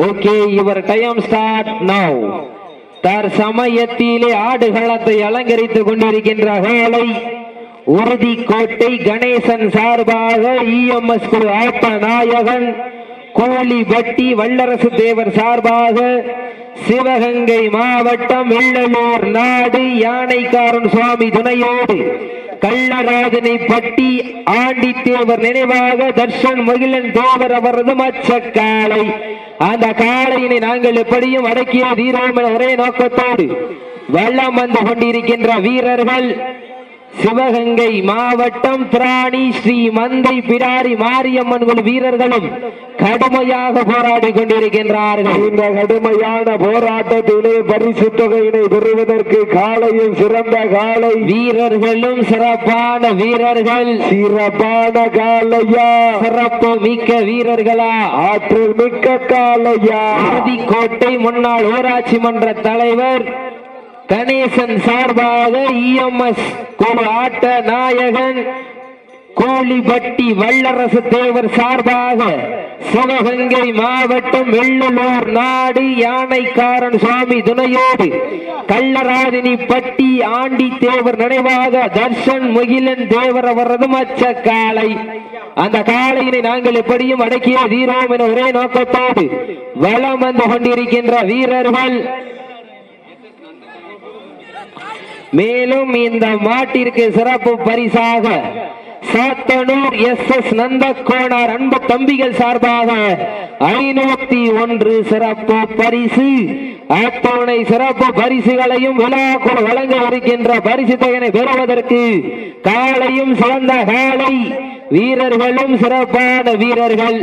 Okay, your time start now. தற்சமயத்திலே ஆடுகளத்தை அலங்கரித்துக் கொண்டிருக்கின்ற வேளை உறுதிக்கோட்டை கணேசன் சார்பாக இஎம்எஸ் குழு ஆட்ட நாயகன் கோழிபட்டி வல்லரசு தேவர் சார்பாக சிவகங்கை மாவட்டம் வெள்ளலூர் நாடு யானைக்காரன் சுவாமி துணையோடு கள்ளராஜனை பட்டி ஆண்டித்தேவர் நினைவாக தர்ஷன் மகிழன் தேவர் அவரது மச்சக்காலை. அந்த காளையினை நாங்கள் எப்படியும் அடக்கிய தீரோம் என ஒரே நோக்கத்தோடு வள்ளம் வந்து கொண்டிருக்கின்ற வீரர்கள் சிவகங்கை மாவட்டம் பிராணி ஸ்ரீ மந்தை பிடாரி மாரியம்மன் குழு வீரர்களும் கடுமையாக போராடி கொண்டிருக்கின்றார்கள். இந்த கடுமையான போராட்டத்திலே பரிசு தொகையினை பெறுவதற்கு காளையும் சிறந்த காளை வீரர்களும் சிறப்பான வீரர்கள். சிறப்பான காளையா, சிறப்பு மிக்க வீரர்களா, ஆற்றல் மிக்க காளையா. கோட்டை முன்னாள் ஊராட்சி மன்ற தலைவர் கணேசன் சார்பாக இஎம்எஸ் குழு ஆட்ட நாயகன் கோழிபட்டி வல்லரசு தேவர் சார்பாக சிவகங்கை மாவட்டம் வெள்ளலூர் நாடு யானைக்காரன் சுவாமி துணையோடு கள்ளராதினி பட்டி ஆண்டி தேவர் நினைவாக தர்ஷன் முகிலன் தேவர் அவரது மச்சக்காலை. அந்த காளையினை நாங்கள் எப்படியும் அடக்கிய தீரோம் என ஒரே நோக்கத்தோடு வலம் வந்து கொண்டிருக்கின்ற வீரர்கள். மேலும் இந்த மாட்டிற்கு சிறப்பு பரிசாக சாத்தனூர் எஸ் நந்தகோணார் அன்பு தம்பிகள் சார்பாக 501 சிறப்பு பரிசு. அத்தனை சிறப்பு பரிசுகளையும் விழாக்குழு வழங்க இருக்கின்ற பரிசு தொகையை பெறுவதற்கு காளையும் சிறந்த காளை வீரர்களும் சிறப்பான வீரர்கள்.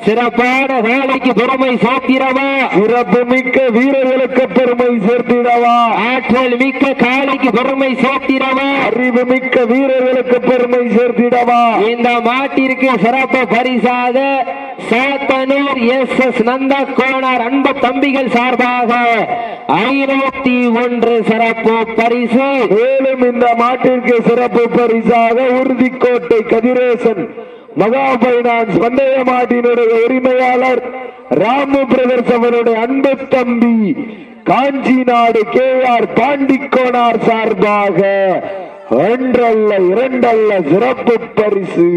சிறப்பான காளைக்கு பெருமை சேர்த்திடவா, சிறப்பு மிக்க வீரர்களுக்கு பெருமை சேர்த்திடவா, ஆற்றல் மிக்க காளைக்கு பெருமை சேர்த்திடவா, அறிவு மிக்க வீரர்களுக்கு பெருமை சேர்த்திடவா. இந்த மாட்டிற்கு சிறப்பு பரிசாக சாத்தனூர் எஸ் நந்தகோணார் அன்பு தம்பிகள் சார்பாக 501 சிறப்பு பரிசு. மேலும் இந்த மாட்டிற்கு சிறப்பு பரிசாக உறுதிக்கோட்டை கதிரேசன் மகா பைனான்ஸ் பந்தய மாட்டினுடைய உரிமையாளர் ராமு பிரதர்ஸ் அவருடைய அன்பு தம்பி காஞ்சி நாடு KR பாண்டிக்கோனார் சார்பாக 1 அல்ல 2 அல்ல சிறப்பு பரிசு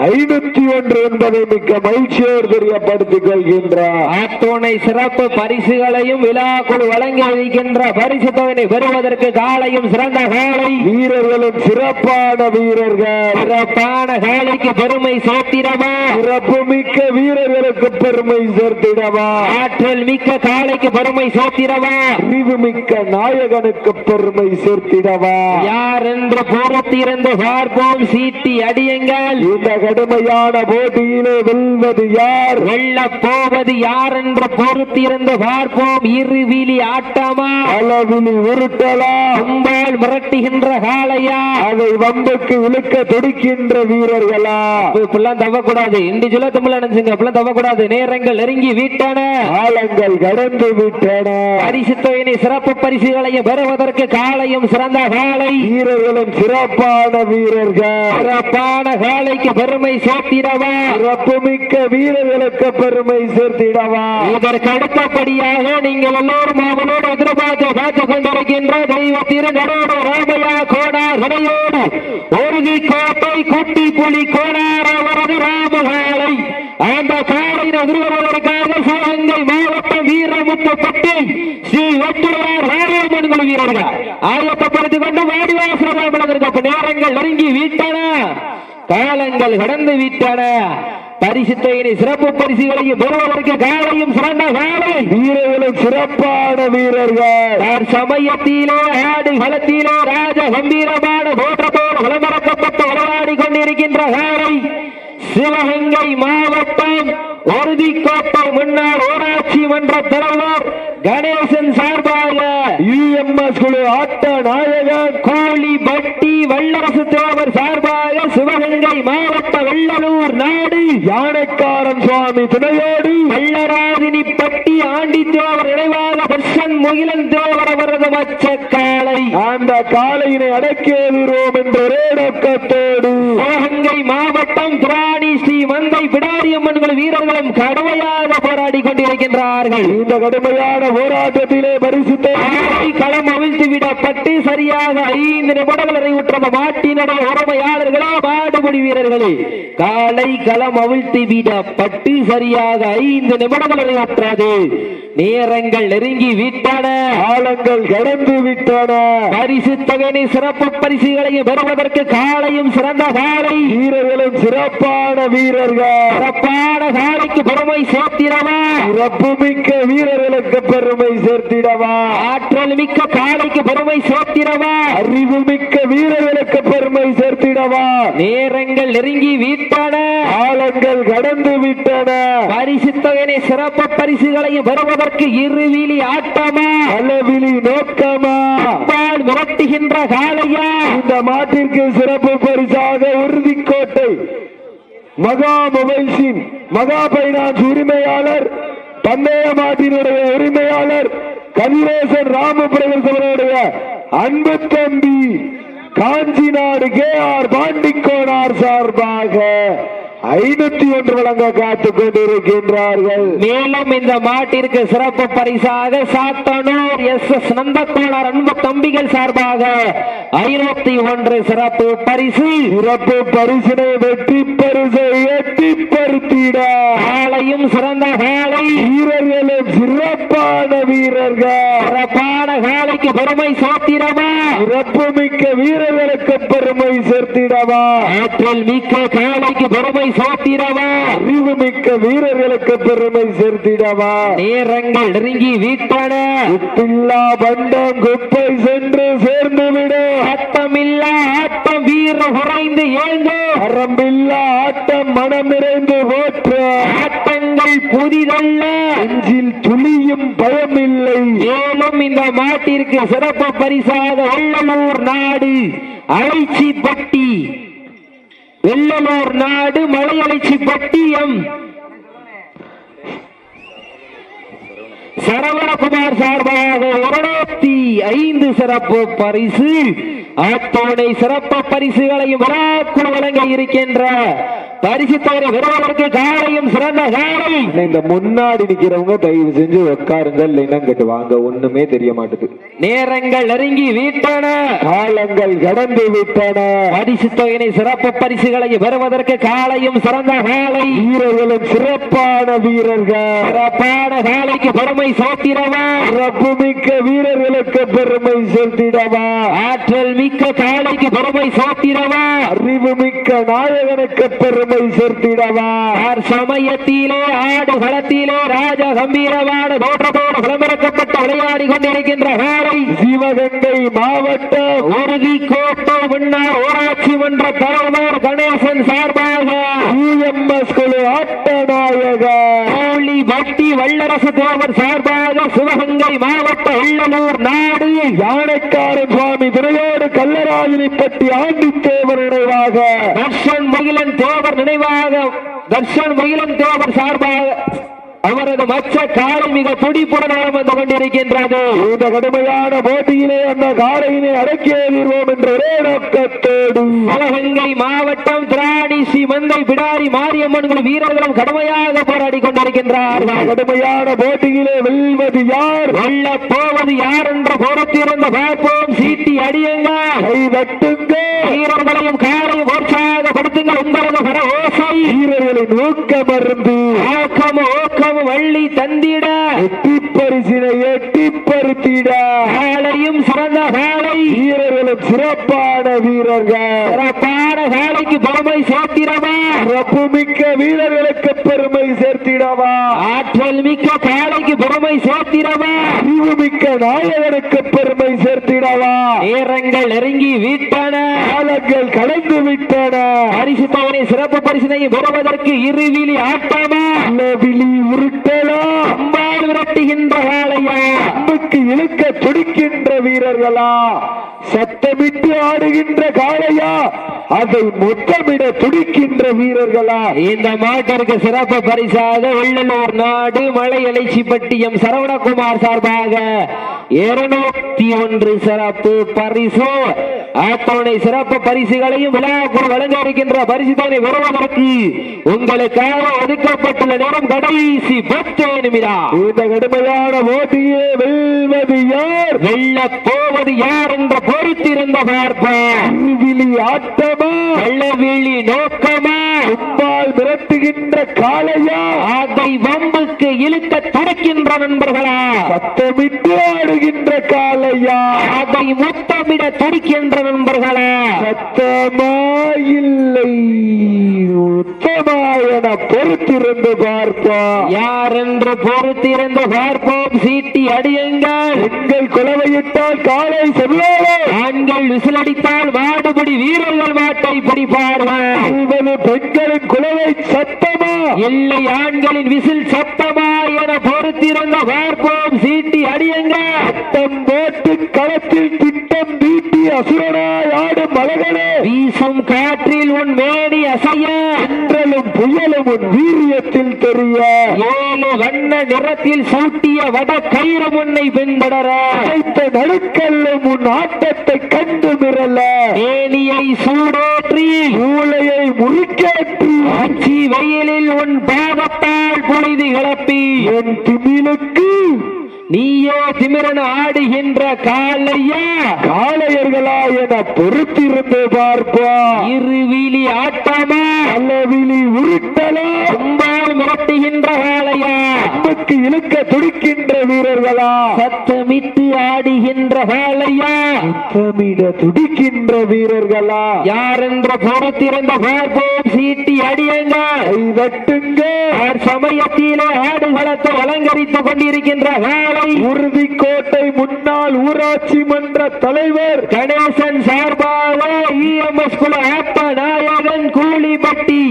501 என்பதை மிக்க மகிழ்ச்சியோடு தெரியப்படுத்திக் கொள்கின்றார். அத்துணை சிறப்பு பரிசுகளையும் விழாக்குழு வழங்கி இருக்கின்ற பரிசு தொகையை பெறுவதற்கு காளையும் சிறந்த காளை வீரர்களும் சிறப்பான வீரர்கள். சிறப்பான காளைக்கு பெருமை சேர்த்திடவா, சிறப்பு மிக்க வீரர்களுக்கு பெருமை சேர்த்திடவா, ஆற்றல் மிக்க காளைக்கு பெருமை சேர்த்திடவா, அறிவு மிக்க நாயகனுக்கு பெருமை சேர்த்திடவா. யார் என்று பொறுத்திருந்து பார்ப்போம், சீட்டி அடியுங்கள். இந்த கடுமையான போட்டியிலே வெல்வது யார், வெல்ல போவது யார் என்று பொறுத்திருந்து பார்ப்போம். இருவிழி ஆட்டமா, அளவிலி உருட்டலா, கும்பால் மிரட்டுகின்ற காளையா, அதை வம்புக்கு இழுக்க துடிக்கின்ற வீரர்களா. இப்பெல்லாம் தவக்கூடாது, இண்டிவிஜுவலா தமிழ் நினைச்சுங்க, இப்பெல்லாம் தவக்கூடாது. நேரங்கள் நெருங்கி விட்டன, காலங்கள் கடந்து விட்டன. பரிசு தொகையினை சிறப்பு பரிசுகளையும் பெறுவதற்கு காளையும் சிறந்த காளை வீரர்களும் சிறப்பான வீரர்கள். சிறப்பான காளைக்கு பெருமை சேர்த்திடவா, சிறப்பு மிக்க வீரர்களுக்கு பெருமை சேர்த்திடவா. இதற்கு அடுத்தபடியாக நீங்கள் எல்லோரும் அவனோடு எதிர்பார்த்து பார்த்துக் கொண்டிருக்கின்ற தெய்வ திருநரோடு ராமையா கோடார் விடையோடு ஒருகி கோட்டை குட்டி புலி கோடார் அவரது ராமகாலை. அந்த காலையில் எதிர்வருவதற்காக சிவகங்கை மாவட்டம் வீரமுத்துப்பட்டி ஸ்ரீ வெற்றியார் ராமன் குழு வீரர்கள் ஆயத்தப்படுத்திக் கொண்டு வாடிவாசல் நேரங்கள் நெருங்கி விட்டன, காலங்கள் கடந்து விட்டன. பரிசு தொகையினை சிறப்பு பரிசுகளையும் பெறுவதற்கு காலையும் சிறந்த காலை வீரர்களும் சிறப்பான வீரர்கள். சமயத்திலே ஆடு களத்திலே ராஜ கம்பீரமான தோற்றத்தோடு விளம்பரக்கப்பட்டு விளையாடி கொண்டிருக்கின்ற காலை சிவகங்கை மாவட்டம் உறுதிக்கோட்டை முன்னாள் ஊராட்சி மன்ற தலைவர் கணேசன் சார்பாக இஎம்எஸ் குழு ஆட்ட நாயகன் கோழிபட்டி வல்லரசு தேவர் சார்பாக சிவகங்கை மாவட்ட வெள்ளலூர் நாடு யானைக்காரன் சுவாமி துணையோடு கள்ளராதினி பட்டி ஆண்டி தேவர் நினைவாக தர்ஷன் முகிலன் தேவர் அவரது மச்சக்காலை. அந்த காளையினை அடக்கி வருவோம் என்ற ஒரே நோக்கத்தோடு சிவகங்கை சிவகங்கை மாவட்டம் திராணி ஸ்ரீ மந்தை பிடாரியம்மன் வீரர்களும் கடுமையாக போராடி கொண்டிருக்கின்றார்கள். இந்த கடுமையான போராட்டத்திலே பரிசுத்த களம் அவிழ்த்து விடப்பட்டு சரியாக 5 நிமிடங்கள் நிறைவுற்ற மாட்டினுடைய உரிமையாளர்களே மாடுபிடி வீரர்களே காலை களம் அவிழ்த்து விடப்பட்டு சரியாக 5 நிமிடங்கள் நிறைவுற்றது. நேரங்கள் நெருங்கி விட்டன, காலங்கள் கடந்து விட்டன. பரிசு தொகையை சிறப்பு பரிசுகளையும் பெறுவதற்கு காலையும் சிறந்த காலை வீரர்களும் சிறப்பான வீரர்கள். சிறப்பான காலைக்கு பெருமை சேர்த்திடவா, சிறப்பு மிக்க வீரர்களுக்கு பெருமை சேர்த்திடவா, ஆற்றல் மிக்க காலைக்கு பெருமை சேர்த்திடவா, அறிவு மிக்க வீரர்களுக்கு பெருமை சேர்த்திடவா. நேரங்கள் நெருங்கி விட்டன, காலங்கள் கடந்து விட்டன. பரிசு தொகையை சிறப்பு பரிசுகளையும் பெறுவதற்கு இருவிழி ஆட்டமா அளவிலி நோக்கமா மிரட்டுகின்ற காலையா. இந்த மாட்டிற்கு சிறப்பு பரிசாக உறுதிக்கோட்டை மகா மொபைல்ஸின் மகா பைனான்ஸ் உரிமையாளர், பந்தய மாட்டினுடைய உரிமையாளர் கதிரேசன் ராமபிரதேசனுடைய அன்பு தம்பி காஞ்சி நாடு KR பாண்டிக்கோனார் சார்பாக 501 வழங்க காத்துக் கொண்டிருக்கின்றார்கள். மேலும் இந்த மாட்டிற்கு சிறப்பு பரிசாக சாத்தனூர் SS நந்தகோனார் அன்பு தம்பிகள் சார்பாக 501 சிறப்பு பரிசு. சிறப்பு பரிசினை வெற்றி பரிசை எட்டிப்படுத்திட காலையும் சிறந்த காலை, வீரர்களும் சிறப்பான வீரர்கள். சிறப்பான காலைக்கு பெருமை சேர்த்திடவா, சிறப்பு மிக்க வீரர்களுக்கு பெருமை சேர்த்திடவா, ஆற்றல் மிக்க காலைக்கு பெருமை சேர்த்திடவா, அறிவு மிக்க வீரர்களுக்கு பெருமை சேர்த்திடவா. நேரங்கள் நெருங்கி விட்டன, உப்பில்லா பண்டம் குப்பை சென்று சேர்ந்துவிடும், சத்தமில்லா ஆட்டம் வீர குறைந்து ஏங்கு, வரம்பில்லா ஆட்டம் மனம் நிறைந்து போற்ற, ஆட்டங்கள் புதிதல்ல நெஞ்சில் துளியும் பயமில்லை. மேலும் இந்த மாட்டிற்கு சிறப்பு பரிசாக வெள்ளலூர் நாடு அழைச்சிப்பட்டி, வெள்ளலூர் நாடு மலையழைச்சிப்பட்டி சரவணகுமார் சார்பாக 205 சிறப்பு பரிசு. அத்தோடை சிறப்பு பரிசுகளையும் விழாக்குழு வழங்க இருக்கின்ற பரிசு தொகை பெறுவதற்கு காலையும் சிறந்த காலை. இந்த முன்னாடி நிக்கிறவங்க தயவு செஞ்சு உட்காருங்க, இல்லைன்னா இங்கிட்டு வாங்க, ஒண்ணுமே தெரிய மாட்டுது. நேரங்கள் நெருங்கி விட்டன, காலங்கள் கடந்து விட்டன. பரிசு தொகையினை சிறப்பு பரிசுகளையும் பெறுவதற்கு காலையும் சிறந்த காலை, வீரர்களும் சிறப்பான வீரர்கள். சிறப்பான காலைக்கு பெருமை சேர்த்திடவா, சிறப்பு மிக்க வீரர்களுக்கு பெருமை சேர்த்திடவா, ஆற்றல் மிக்க காலைக்கு பெருமை சேர்த்திடவா, அறிவு மிக்க நாயகனுக்கு பெருமை சேர்த்திடவா. சமயத்திலே ஆடு களத்திலே ராஜ கம்பீரமான தோற்றத்தோடு விளம்பரக்கப்பட்ட விளையாடி கொண்டிருக்கின்ற காலை சிவகங்கை மாவட்டம் உறுதிக்கோட்டை முன்னாள் ஊராட்சி மன்ற தலைவர் கணேசன் சார்பாக UMS குழு ஆட்டநாயகர் கோழி வட்டி வல்லரசு தேவர் சார்பாக சிவகங்கை மாவட்ட வெள்ளலூர் நாடு யானைக்காரன் சுவாமி துறையோடு கல்லராஜினிப்பட்டி ஆண்டித்தேவர் நினைவாக தர்ஷன் மகிழன் தேவர் நினைவாக தர்ஷன் மகிழன் தேவர் சார்பாக அவரது மச்ச காலை மிக துடிப்புடன் வந்து கொண்டிருக்கின்றது. இந்த கடுமையான போட்டியிலே அந்த காலையினை அடக்கி எதிர்வோம் என்ற ஒரே நோக்கத்தோடு சிவகங்கை மாவட்டம் திராணி ஸ்ரீ மந்தை பிடாரி மாரியம்மன் வீரர்களும் கடுமையாக போராடி கொண்டிருக்கின்றார்கள். கடுமையான போட்டியிலே வெல்வது யார், வெல்ல போவது யார் என்ற பொறுத்திருந்த பார்ப்போம். சீட்டி அடியுங்க, கை தட்டுங்க, வீரர்களையும் காலையும் உற்சாகப்படுத்துங்கள். உங்களது பர ஓசை வீரர்களின் ஊக்கம் அருந்து ஊக்கம் வள்ளி தந்திட எட்டி பரிசினை எட்டிப்படுத்திட காலையும் சிறந்த காலை, வீரர்களும் சிறப்பான வீரர்கள். சிறப்பான காலைக்கு பெருமை சேர்த்திடவா, சிறப்பு மிக்க வீரர்களுக்கு பெருமை சேர்த்திடவா, ஆற்றல் மிக்க காலைக்கு பெருமை சேர்த்திடவா, அறிவு மிக்க நாயகனுக்கு பெருமை சேர்த்திடவா. நேரங்கள் நெருங்கி விட்டன, காலங்கள் கடந்து விட்டன. பரிசு தொகை சிறப்பு பரிசினை பெறுவதற்கு இருவிழி ஆட்டமா விழி உருட்டலா அம்பாள் விரட்டுகின்ற காலையா, அம்புக்கு இழுக்க துடிக்கின்ற வீரர்களா, சத்தமிட்டு ஆடுகின்ற காளையா, அதை முத்தமிட துடிக்கின்ற வீரர்களா. இந்த மாட்டிற்கு சிறப்பு பரிசாக வெள்ளலூர் நாடு மலையலைச்சிப்பட்டியம் சரவணகுமார் சார்பாக 201 சிறப்பு பரிசு. அத்தனை சிறப்பு பரிசுகளையும் விழாக்குள் வழங்க இருக்கின்ற பரிசுகளை வருவதற்கு உங்களுக்காக ஒதுக்கப்பட்டுள்ள நேரம் கடைசி 10 நிமிடம். இந்த கடுமையான போட்டியை வெல்வது யார், வெல்ல போவது யார் என்ற பொறுத்திருந்த பார்ப்போம். ஆட்டமா வெள்ளவிழி நோக்கமா, உப்பால் மிரட்டுகின்ற காளையா, அதை வம்புக்கு இழுக்க துடைக்கின்ற நண்பர்களா, சத்தமிட்டு ஆடுகின்ற காளையா, அதை முத்தமிட துடிக்கின்ற நண்பர்களா, சத்தமா இல்லை உத்தமா என பொறுத்திருந்து பார்ப்போம். யார் என்று பொறுத்திருந்து பார்ப்போம். சீட்டி அடியுங்கள். எங்கள் குலவையிட்டால் காளை செல்வாரோ, ஆண்கள் விசிலடித்தால் மாடுபிடி வீரர்கள் மாட்டை பிடிப்பார்கள். பெண்களின் குலவை சத்தமா இல்லை ஆண்களின் விசில் சத்தமா என பொறுத்திருந்த பார்ப்போம். சீட்டி அடியுங்கள். சத்தம் போட்டு களத்தில் திட்டம் தீட்டி அசுரனாய் ஆடும் மலகனே, வீசும் காற்றில் உன் மேடி அசைய, என்றலும் புயலும் உன் வீரியத்தில் தெரிய, 7 வண்ண நிறத்தில் சூட்டிய வட கயிறு முன்னை பின்தொடர, நடுக்கல்லும் உன் ஆட்டத்தை கண்டு மிரல, ஏனியை சூடேற்றி மூளையை முறிக்கேற்றி, ஆட்சி வெயிலில் உன் பாதத்தால் பொழுது கிளப்பி, என் திமிலுக்கு நீயோ திமிரன் ஆடுகின்ற காளையா, காளையர்களா என பொறுத்திருந்து பார்ப்போம். இருவிழி ஆட்டமா, அல்லவிழி உருட்டலா, கும்பால் மிரட்டுகின்ற காளையா, நமக்கு இழுக்க துடிக்கின்ற வீரர்களா, சத்தமிட்டு ஆடுகின்ற காளையா, சத்தமிட துடிக்கின்ற வீரர்களா, யார் என்று பொறுத்திருந்த பார்ப்போம். சீட்டி அடியுங்கள். வெட்டுங்க. சமயத்திலே ஆடுகளத்தை அலங்கரித்துக் கொண்டிருக்கின்ற காளை, உறுதிக்கோட்டை முன்னாள் ஊராட்சி மன்ற தலைவர் கணேசன் சார்பாக EMS குல ஆட்ட நாயகன் கூலிப்பட்டி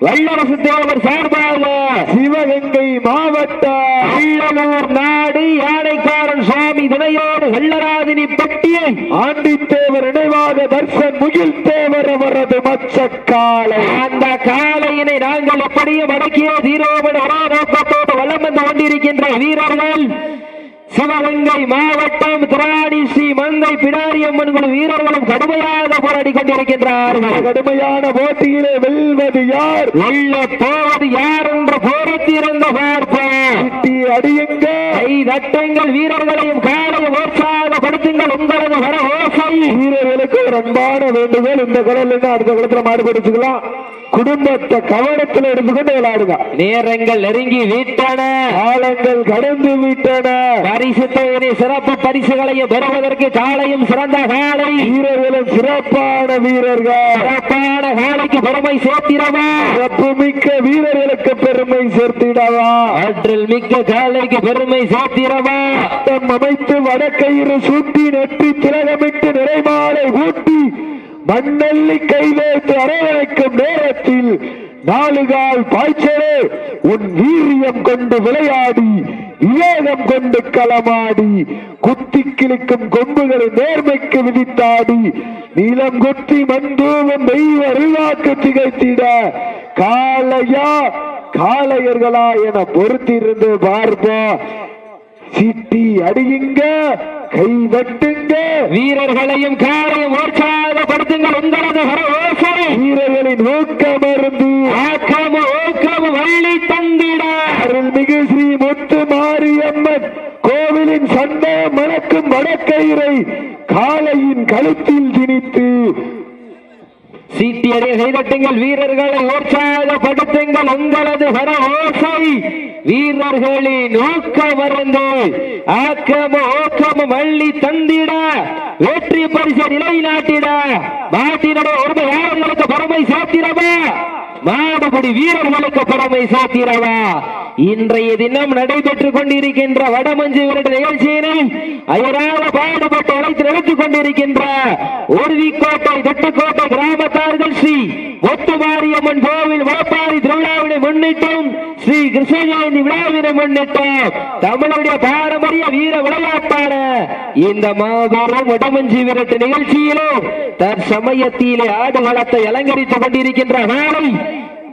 வல்லரசு தேவர் சார்பாக சிவகங்கை மாவட்ட வெள்ளலூர் நாடு யானைக்காரன் சுவாமி துணையோடு வெள்ளராதினி பட்டியை ஆண்டித்தேவர் நினைவாக தர்சன் முகில் தேவர் அவரது மச்சக்காலை. அந்த காளையினை நாங்கள் எப்படியும் அடக்கிய தீரோபட நோக்கத்தோடு வலம் வந்து கொண்டிருக்கின்ற வீரர்கள் சிவகங்கை மாவட்டம் திராணி ஸ்ரீ மந்தை பிடாரியம்மன் குழு வீரர்களும் கடுமையாக போராடி கொண்டிருக்கின்றார்கள். கடுமையான போட்டியிலே வெல்வது யார், வெல்ல போவது யார் என்று பொறுத்திருந்த பார்ப்போம். அடியுங்க. தட்டுங்கள். வீரர்களையும் காலையும் உற்சாகப்படுத்துங்கள். உங்களது வர ஓசை. வீரர்களுக்கு ஒரு அன்பான வேண்டுகோள், இந்த கடல் அடுத்த குளத்துல மாடு பிடிச்சுக்கலாம், குடும்பத்தை கவனத்தில் எடுத்துக்கொண்டு விளையாடுங்க. நேரங்கள் நெருங்கி விட்டன, காலங்கள் கடந்து விட்டன. பரிசு தொகையை சிறப்பு பரிசுகளையும் பெறுவதற்கு காலையும் சிறந்த காலை, வீரர்களும் சிறப்பான வீரர்கள். சிறப்பான காலைக்கு பெருமை சேர்த்திடவா, சிறப்பு மிக்க வீரர்களுக்கு பெருமை சேர்த்திடவா, ஆற்றல் மிக்க காலைக்கு பெருமை சேர்த்திடவா. சட்டம் அமைத்து வடக்கயிறு சூட்டி நெற்றி திலகமிட்டு நிறைமாலை ஊட்டி மண்ணள்ளி கை வைத்து அரவணைக்கும் நேரத்தில் நாலுகால் பாய்ச்சலே உன் வீரியம் கொண்டு விளையாடி விவேகம் கொண்டு களமாடி குத்தி கிழிக்கும் கொம்புகளை நேர்மைக்கு விதித்தாடி நீளம் கொத்தி மந்தூவம் தெய்வ அருள்வாக்கு திகைத்திட காளையா காளையர்களா என பொறுத்திருந்து பார்ப்போம். சீட்டி அடியுங்க, கை தட்டுங்க. வீரர்களையும் காலையும் உற்சாகப்படுத்துங்கள். உங்களது ஓசை. வீரர்களின் ஊக்கமருந்து ஊக்கம் வள்ளி தந்திட அருள்மிகு ஸ்ரீ முத்து மாரியம்மன் கோவிலின் சண்டை மணக்கும் வடக்கயிறை காளையின் கழுத்தில் திணித்து சீட்டி அடைய செய்தட்டுங்கள். வீரர்களை உற்சாகப்படுத்துங்கள். உங்களது வர ஓசை. வீரர்களின் ஊக்கமருந்து ஊக்கமும் வள்ளி தந்திட வெற்றி பரிசு நிலைநாட்டிட நாட்டினுடைய ஒருமையாளர்களுக்கு பெருமை சேர்த்திடவா, மாடுபடி வீரர்களுக்கு பெருமை சேர்த்திடவா. இன்றைய தினம் நடைபெற்றுக் கொண்டிருக்கின்ற வடமஞ்சு விரட்டு நிகழ்ச்சியினை அயராக பாடுபட்டு அழைத்து நடத்திக் கொண்டிருக்கின்ற உறுதிக்கோட்டை தொட்டுக்கோட்டை கிராமத்தார்கள் ஸ்ரீ ஒத்துமாரியம்மன் கோவில் வளப்பாரி திருவிழாவினை முன்னிட்டும் ஸ்ரீ கிருஷ்ண ஜெயந்தி விழாவினை முன்னிட்டும் தமிழுடைய பாரம்பரிய வீர விளையாட்டான இந்த மாபெரும் வடமஞ்சு விரட்டு நிகழ்ச்சியிலும் தற்சமயத்திலே ஆடுகளத்தை அலங்கரித்துக் கொண்டிருக்கின்ற நாளை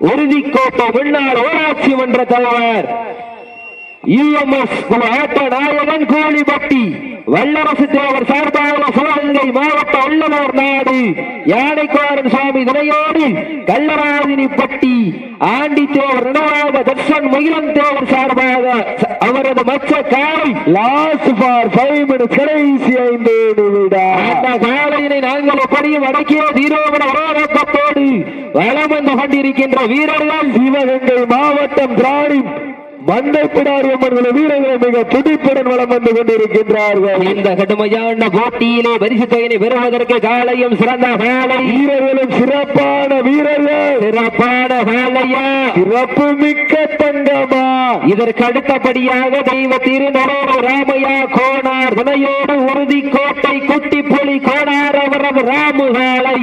உறுதிக்கோட்டை முன்னாள் ஊராட்சி மன்ற தலைவர் UMS ஆட்ட நாயகன் கோழிப்பட்டி வல்லரசு தேவர் சார்பாக சிவகங்கை மாவட்ட உள்ளூர் நாடு யானைக்காரன் சுவாமி துணையோடு கல்லராதினிப்பட்டி ஆண்டி தேவர் நினைவாக தர்ஷன் மகிழன் தேவர் சார்பாக அவரது மச்ச காலை லாஸ்ட் ஃபார் 5 minutes கடைசி 5 நிமிடம். அந்த காலையினை நாங்கள் எப்படியும் அடக்கிய தீரோவன உருவாக்கத்தோடு வளம் வந்து கொண்டிருக்கின்ற வீரர்கள் சிவகங்கை மாவட்டம் திராணி மந்தைப்பிடாரி அம்மன்களை வீரர்கள் மிக துடிப்புடன் வளம் வந்து கொண்டிருக்கின்றார்கள். இந்த கடுமையான போட்டியிலே பரிசு தொகையினை பெறுவதற்கு காலையும் சிறந்த காலை வீரர்களும் சிறப்பான வீரர்கள், சிறப்பான காலையா, சிறப்பு மிக்க தங்கமா. இதற்கு அடுத்தபடியாக தெய்வ திருநரோடு ராமையா கோனார் துணையோடு உறுதி கோட்டை குட்டி புலி கோனார் அவரது ராமு காலை.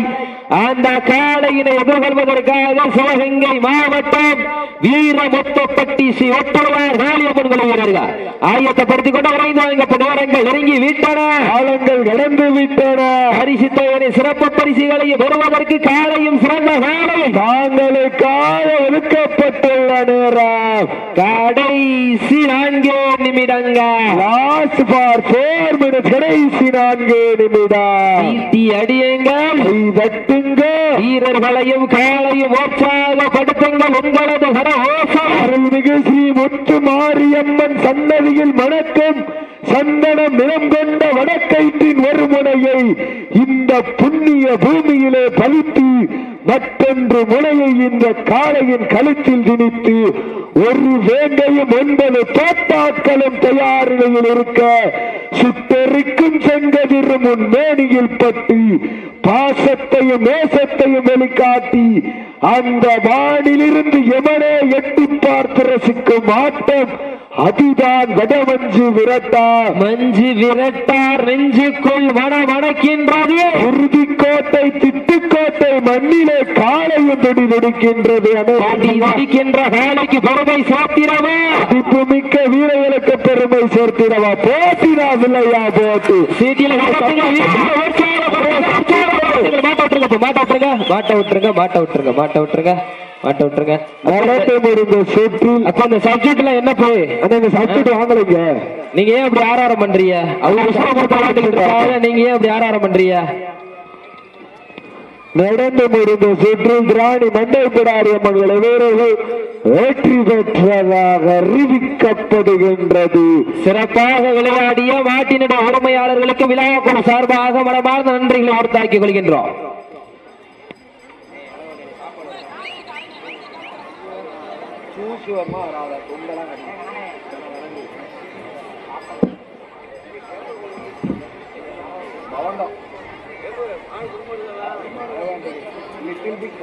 அந்த காலையினை எதிர்கொள்வதற்காக சிவகங்கை மாவட்டம் வீரமுத்தப்பட்டி ஸ்ரீ ஒட்டுவார் காளியம்மன் வீரர்கள் ஆயத்தப்படுத்திக் கொண்டு விரைந்து நேரங்கள் நெருங்கி விட்டன, காலங்கள் கடந்து விட்டன. பரிசு தொகையை சிறப்பு பரிசுகளை பெறுவதற்கு காலையும் சிறந்த காலை தாங்களுக்காக ஒதுக்கப்பட்டுள்ள நேரம் கடைசி 4 நிமிடங்கள். லாஸ்ட் ஃபார் 4 minutes கடைசி 4 நிமிடம். அடியுங்கள், வீரர்களையும் காலையும் உற்சாகப்படுத்துங்கள். உங்களது அருள்மிகு ஸ்ரீ முத்து மாரியம்மன் சன்னதியில் மணக்கும் சந்தனம் நிறம் கொண்ட வடக்கைத்தின் ஒரு முனையை இந்த புண்ணிய பூமியிலே பலித்து மற்றொன்று முனையை இந்த காளையின் கழுத்தில் திணித்து ஒரு வேங்கையும் 9 தோட்டாக்களும் தயார் நிலையில் இருக்க சுட்டெரிக்கும் செங்கதிரும் உன் மேனியில் பட்டு பாசத்தையும் நேசத்தையும் வெளிக்காட்டி அந்த வானிலிருந்து எமனே எட்டி பார்த்து ரசிக்கும் ஆட்டம் அதுதான் வடமஞ்சு விரட்டா. மஞ்சு விரட்டார் நெஞ்சுக்குள் மணக்கின்றது. உறுதிக்கோட்டை திட்டுக்கோட்டை மண்ணிலே காலையும் தொடி நொடிக்கின்றது. நொடிக்கின்ற காலைக்கு பெருமை சேர்த்திடவா, திப்பு மிக்க வீரர்களுக்கு பெருமை சேர்த்திடவா. போட்டினா இல்லையா போட்டு என்ன போய் வாங்கலைங்க. நீங்க ஏன் அப்படி ஆராரம் பண்றீங்க? நீங்க ஏன் அப்படி ஆராரம் பண்றீங்க? நடந்து முடிந்த சுற்றில் திராணி மண்டைப்பிடாரி அம்மன்களை வீரர்கள் வெற்றி பெற்றதாக அறிவிக்கப்படுகின்றது. சிறப்பாக விளையாடிய மாட்டினிட உரிமையாளர்களுக்கு விழாக்குழு சார்பாக மனமார்ந்த நன்றிகளை உறுத்தாக்கிக் கொள்கின்றோம். Little big